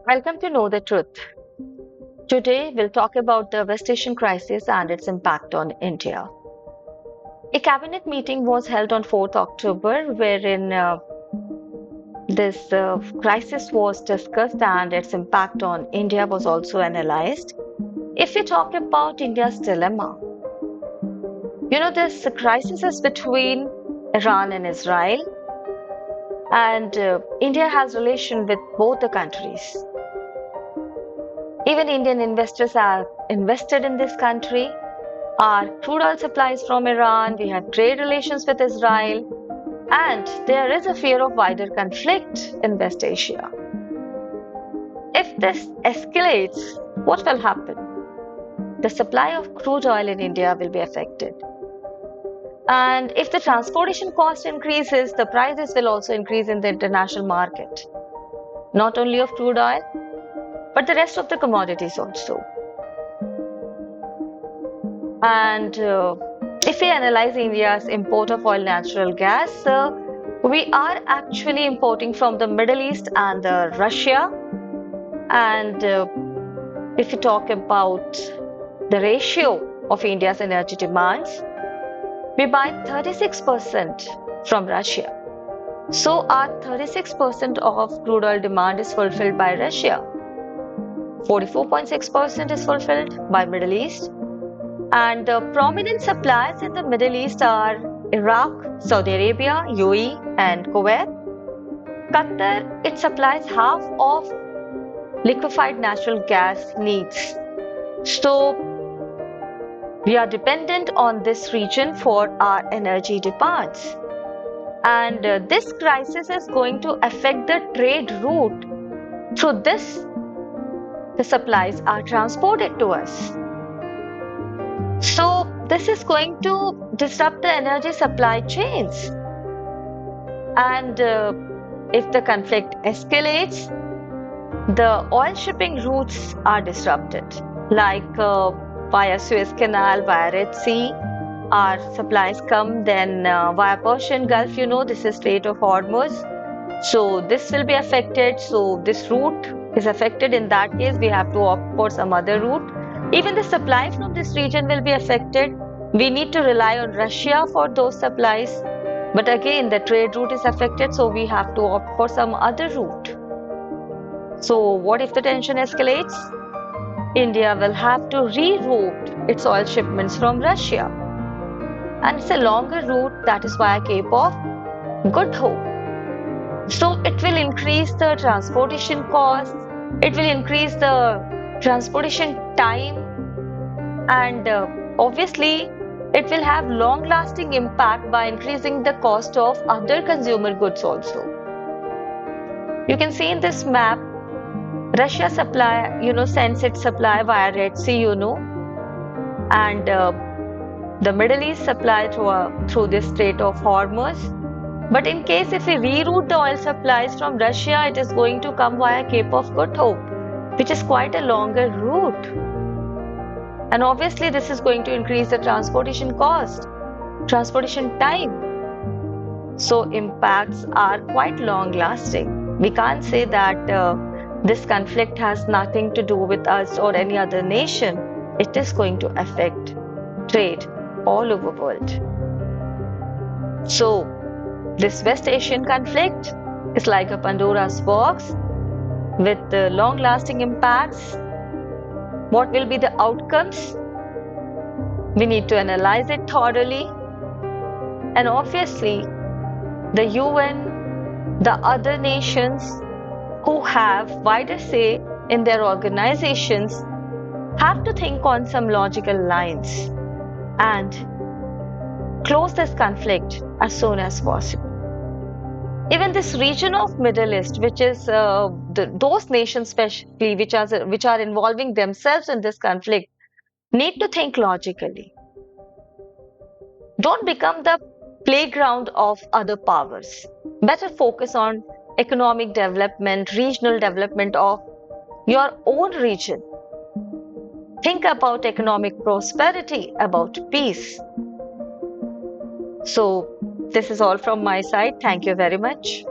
Welcome to Know the Truth. Today, we'll talk about the West Asian crisis and its impact on India. A cabinet meeting was held on 4th October, wherein this crisis was discussed and its impact on India was also analyzed. If we talk about India's dilemma, this crisis is between Iran and Israel, and India has relation with both the countries. Even Indian investors are invested in this country. Our crude oil supplies from Iran, we have trade relations with Israel, and there is a fear of wider conflict in West Asia. If this escalates, what will happen? The supply of crude oil in India will be affected. And if the transportation cost increases, the prices will also increase in the international market. Not only of crude oil, but the rest of the commodities also. And if we analyze India's import of oil natural gas, we are actually importing from the Middle East and Russia. And if we talk about the ratio of India's energy demands, we buy 36% from Russia. So our 36% of crude oil demand is fulfilled by Russia. 44.6% is fulfilled by Middle East. And the prominent suppliers in the Middle East are Iraq, Saudi Arabia, UAE, and Kuwait. Qatar, it supplies half of liquefied natural gas needs. So we are dependent on this region for our energy demands. And this crisis is going to affect the trade route. Through this, the supplies are transported to us. So this is going to disrupt the energy supply chains. And if the conflict escalates, the oil shipping routes are disrupted, like via Suez Canal, via Red Sea. Our supplies come then via Persian Gulf, this is Strait of Hormuz. So this will be affected. So this route is affected. In that case, we have to opt for some other route. Even the supply from this region will be affected. We need to rely on Russia for those supplies. But again, the trade route is affected, so we have to opt for some other route. So what if the tension escalates? India will have to reroute its oil shipments from Russia. And it's a longer route, that is via Cape of Good Hope. So it will increase the transportation costs, it will increase the transportation time, and obviously it will have long-lasting impact by increasing the cost of other consumer goods also. You can see in this map, Russia supply, sends its supply via Red Sea, and the Middle East supply through this Strait of Hormuz. But in case if we reroute the oil supplies from Russia, it is going to come via Cape of Good Hope, which is quite a longer route. And obviously this is going to increase the transportation cost, transportation time. So impacts are quite long lasting. We can't say that this conflict has nothing to do with us or any other nation. It is going to affect trade all over the world. So this West Asian conflict is like a Pandora's box with long-lasting impacts. What will be the outcomes? We need to analyze it thoroughly. And obviously, the UN, the other nations who have wider say in their organizations have to think on some logical lines and close this conflict as soon as possible. Even this region of Middle East, which is those nations especially which are involving themselves in this conflict, need to think logically. Don't become the playground of other powers. Better focus on economic development, regional development of your own region. Think about economic prosperity, about peace. So, this is all from my side. Thank you very much.